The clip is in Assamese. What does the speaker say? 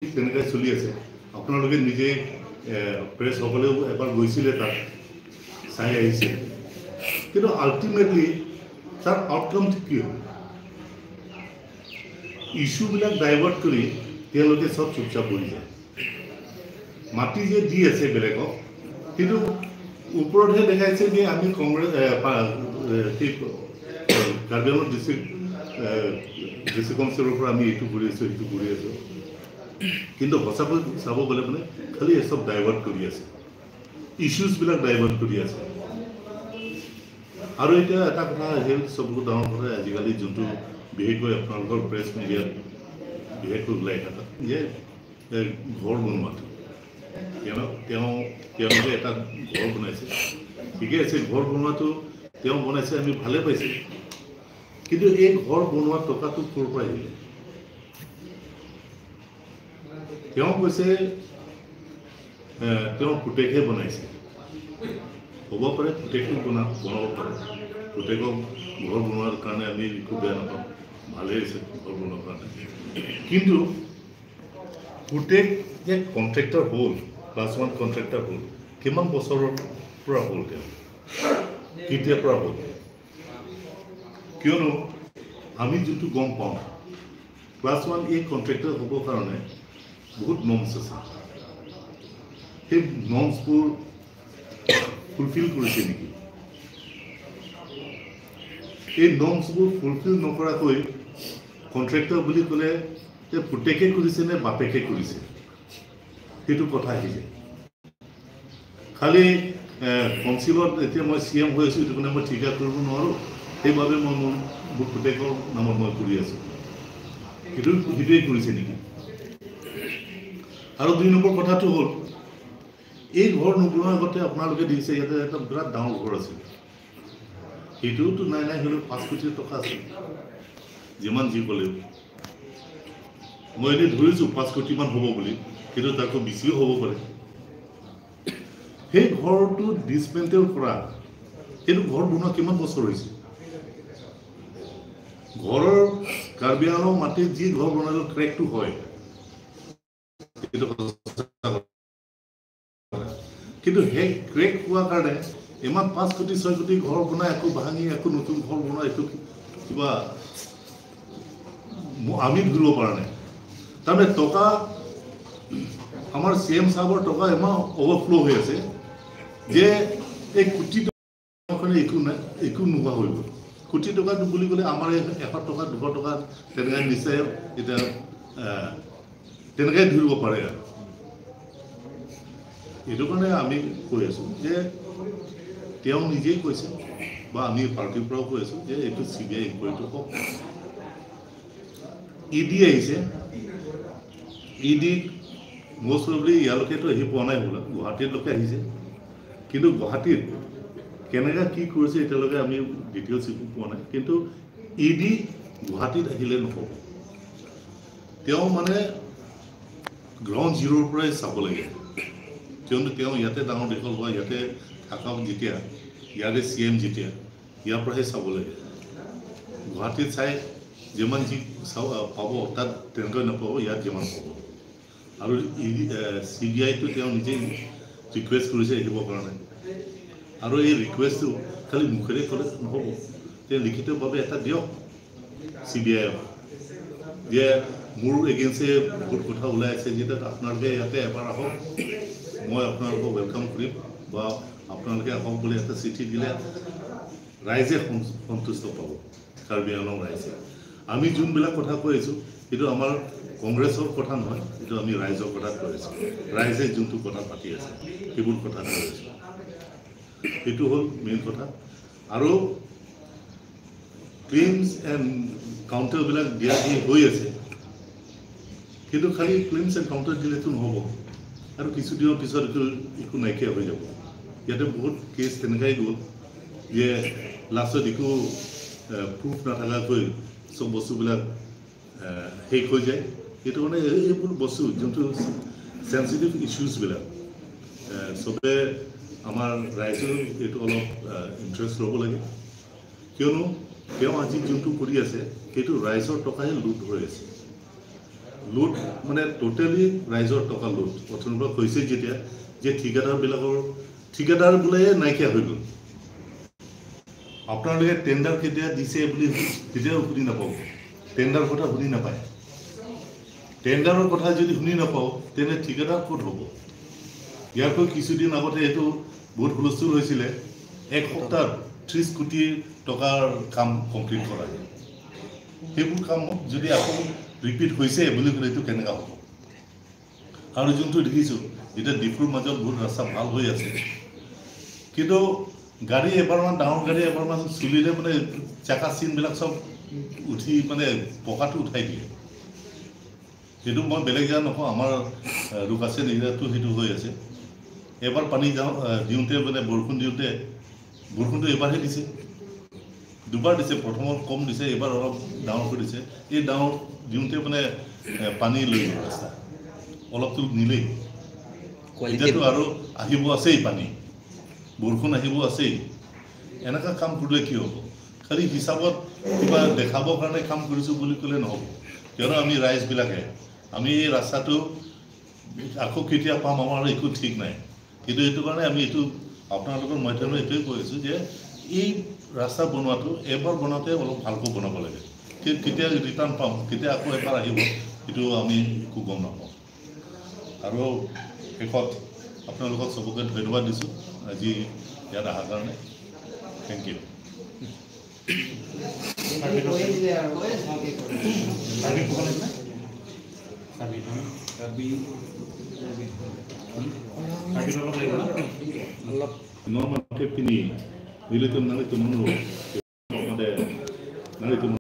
তেনেকৈ চলি আছে আপোনালোকে নিজে প্ৰেছ সকলেও এবাৰ গৈছিলে তাত চাই আহিছে কিন্তু আল্টিমেটলি তাৰ আউটকামটো কি হ'ল ইস্যুবিলাক ডাইভাৰ্ট কৰি তেওঁলোকে চব চুপচাপ বহি যায় মাটি যে দি আছে বেলেগক কিন্তু ওপৰতহে দেখাইছে যে আমি কংগ্ৰেছ কাৰ্বি আংলং ডিষ্ট্ৰিক্ট কাউন্সিলৰ পৰা আমি এইটো কৰি আছোঁ সেইটো কৰি আছোঁ কিন্তু সঁচাকৈ চাব গ'লে মানে খালি চব ডাইভাৰ্ট কৰি আছে ইস্যুজবিলাক ডাইভাৰ্ট কৰি আছে আৰু এতিয়া এটা কথা আহিল চবতকৈ ডাঙৰ কথা আজিকালি যোনটো বিশেষকৈ আপোনালোকৰ প্ৰেছ মিডিয়াত বিশেষকৈ ওলাই থকা যে ঘৰ বনোৱাটো তেওঁলোকে এটা ঘৰ বনাইছে ঠিকে আছে ঘৰ বনোৱাটো তেওঁ বনাইছে আমি ভালে পাইছোঁ কিন্তু এই ঘৰ বনোৱা টকাটো ক'ৰ পৰা আহিলে তেওঁ কৈছে তেওঁ পুতেকহে বনাইছে হ'ব পাৰে পুতেকটো বনাব পাৰে পুতেকক ঘৰ বনোৱাৰ কাৰণে আমি একো বেয়া নাপাওঁ ভালেই হৈছে ঘৰ বনোৱাৰ কাৰণে কিন্তু পুতেক যে কণ্ট্ৰেক্টৰ হ'ল ক্লাছ 1 কণ্ট্ৰেক্টৰ হ'ল কিমান বছৰৰ পৰা হ'ল তেওঁ কেতিয়াৰ পৰা হ'ল কিয়নো আমি যোনটো গম পাওঁ ক্লাছ 1 এই কণ্ট্ৰেক্টৰ হ'বৰ কাৰণে বহুত নৰ্মছ আছে সেই নৰ্মছবোৰ ফুলফিল কৰিছে নেকি এই নৰ্মছবোৰ ফুলফিল নকৰাকৈ কণ্ট্ৰেক্টৰ বুলি ক'লে যে পুতেকে কৰিছে নে বাপেকে কৰিছে সেইটো কথা আহিছে খালি কাউন্সিলত এতিয়া মই CM হৈ আছোঁ এইটো কাৰণে মই ঠিকা কৰিব নোৱাৰোঁ সেইবাবে মই মোৰ পুতেকৰ নামত মই কৰি আছোঁ সেইটোৱে কৰিছে নেকি আৰু 2 নম্বৰ কথাটো হ'ল এই ঘৰ নবনোৱাৰ আগতে আপোনালোকে দেখিছে ইয়াতে এটা বিৰাট ডাঙৰ ঘৰ আছিল সেইটোতো নাই হ'লেও 5 কোটি টকা আছিল যিমান যি ক'লেও মই এনেই ধৰিছোঁ 5 কোটিমান হ'ব বুলি কিন্তু তাতকৈ বেছিও হ'ব পাৰে সেই ঘৰটো ডিছমেণ্টেল কৰা সেইটো ঘৰ বনোৱা কিমান বছৰ হৈছে ঘৰৰ কাৰ্বি আংলং মাটিত যি ঘৰ বনালেও ক্ৰেকটো হয় কিন্তু সেই ক্ৰেক হোৱাৰ কাৰণে ইমান 5 কোটি 6 কোটি ঘৰ বনাই আকৌ ভাঙি আকৌ নতুন ঘৰ বনোৱা এইটো কিবা আমি ধৰিব পৰা নাই তাৰমানে টকা আমাৰ CM সাহেবৰ টকা ইমান অভাৰফ্ল' হৈ আছে যে এই কোটি টকা একো নোহোৱা হৈ গ'ল কোটি টকা বুলি ক'লে আমাৰ 100 টকা 200 টকা তেনেকৈ নিশ্চয় এতিয়া তেনেকৈ ধৰিব পাৰে আৰু এইটো কাৰণে আমি কৈ আছোঁ যে তেওঁ নিজেই কৈছে বা আমি পাৰ্টিৰ পৰাও কৈ আছোঁ যে এইটো CBI ইনকুৱাৰীটো হওক ED আহিছে ED most probably ইয়ালৈকেতো আহি পোৱা নাই বোলা গুৱাহাটীলৈকে আহিছে কিন্তু গুৱাহাটীত কেনেকৈ কি কৰিছে এতিয়ালৈকে আমি ডিটেইলছ পোৱা নাই কিন্তু ED গুৱাহাটীত আহিলে নহ'ব তেওঁ মানে গ্ৰাউণ্ড জিৰ'ৰ পৰাই চাব লাগে কিয়নো তেওঁ ইয়াতে ডাঙৰ দীঘল হোৱা ইয়াতে থকা যেতিয়া ইয়াৰে CM যেতিয়া ইয়াৰ পৰাহে চাব লাগে গুৱাহাটীত চাই যিমান যি পাব তাত তেনেকৈ নাপাব ইয়াত যিমান পাব আৰু CBIটো তেওঁ নিজেই ৰিকুৱেষ্ট কৰিছে আহিবৰ কাৰণে আৰু এই ৰিকুৱেষ্টটো খালি মুখেৰে ক'লে নহ'ব তেওঁ লিখিতভাৱে এটা দিয়ক CBIক যে মোৰ এগেইনষ্টে বহুত কথা ওলাই আছে যেতিয়া আপোনালোকে ইয়াতে এবাৰ আহক মই আপোনালোকক ৱেলকাম কৰিম বা আপোনালোকে আহক বুলি এটা চিঠি দিলে ৰাইজে সন্তুষ্ট পাব কাৰ্বি আংলং ৰাইজে আমি যোনবিলাক কথা কৈ আছোঁ এইটো আমাৰ কংগ্ৰেছৰ কথা নহয় এইটো আমি ৰাইজৰ কথা কৈ আছোঁ ৰাইজে যোনটো কথা পাতি আছে সেইবোৰ কথা কৈ আছোঁ এইটো হ'ল মেইন কথা আৰু ক্লেইমছ এণ্ড কাউণ্টাৰবিলাক দিয়া হৈ আছে কিন্তু খালি ক্লেইমছ এণ্ড কাউণ্টাৰ দিলেতো নহ'ব আৰু কিছুদিনৰ পিছত একো নাইকিয়া হৈ যাব ইয়াতে বহুত কেছ তেনেকাই গ'ল যে লাষ্টত একো প্ৰুফ নাথাকাকৈ চব বস্তুবিলাক শেষ হৈ যায় এইটো মানে এইবোৰ বস্তু যোনটো চেঞ্চিটিভ ইছ্যুজবিলাক চবে আমাৰ ৰাইজেও এইটো অলপ ইণ্টাৰেষ্ট ল'ব লাগে কিয়নো তেওঁ আজি যোনটো কৰি আছে সেইটো ৰাইজৰ টকাহে লুট হৈ আছে লুট মানে টোটেলি ৰাইজৰ টকা লুট প্ৰথমৰ পৰা হৈছে যেতিয়া যে ঠিকাদাৰ বোলে নাইকিয়া হৈ গ'ল আপোনালোকে টেণ্ডাৰ কেতিয়া দিছে বুলি তেতিয়াও শুনি নাপাব টেণ্ডাৰ কথা শুনি নাপায় টেণ্ডাৰৰ কথা যদি শুনি নাপাওঁ তেনে ঠিকাদাৰ ক'ত হ'ব ইয়াৰকৈ কিছুদিন আগতে এইটো বহুত হুলস্থুল হৈছিলে এক সপ্তাহ 30 কোটি টকাৰ কাম কমপ্লিট কৰা সেইবোৰ কাম যদি আকৌ ৰিপিট হৈছে বুলি ক'লে এইটো কেনেকুৱা হ'ব আৰু যোনটো দেখিছোঁ এতিয়া ডিপুৰ মাজত বহুত ৰাস্তা ভাল হৈ আছে কিন্তু গাড়ী এবাৰমান ডাঙৰ গাড়ী এবাৰমান চুলিলে মানে চাকা চিনবিলাক চব উঠি মানে পকাটো উঠাই দিয়ে সেইটো মই বেলেগ জেগা নকওঁ আমাৰ ৰোগ আছে নিজেতো সেইটো হৈ আছে এবাৰ পানী দিওঁতে মানে বৰষুণটো এবাৰহে দিছে দুবাৰ দিছে প্ৰথমত কম দিছে এবাৰ অলপ ডাঙৰকৈ দিছে এই ডাঙৰ দিওঁতে মানে পানী লৈ গ'ল ৰাস্তা অলপতো নিলেই এতিয়াতো আৰু আহিব আছেই পানী বৰষুণ আহিব আছেই এনেকুৱা কাম কৰিলে কি হ'ব খালি হিচাপত কিবা দেখাবৰ কাৰণে কাম কৰিছোঁ বুলি ক'লে নহ'ব কিয়নো আমি ৰাইজবিলাকে আমি এই ৰাস্তাটো আকৌ কেতিয়া পাম আমাৰ একো ঠিক নাই কিন্তু এইটো কাৰণে আমি এইটো আপোনালোকৰ মাধ্যমে এইটোৱে কৈ আছোঁ যে এই ৰাস্তা বনোৱাটো এবাৰ বনাওঁতে অলপ ভালকৈ বনাব লাগে কেতিয়া ৰিটাৰ্ণ পাম কেতিয়া আকৌ এবাৰ আহিব সেইটো আমি একো গম নাপাওঁ আৰু শেষত আপোনালোকক চবকে ধন্যবাদ দিছোঁ আজি ইয়াত অহাৰ কাৰণে thank you no más que pini, dile que no le tomó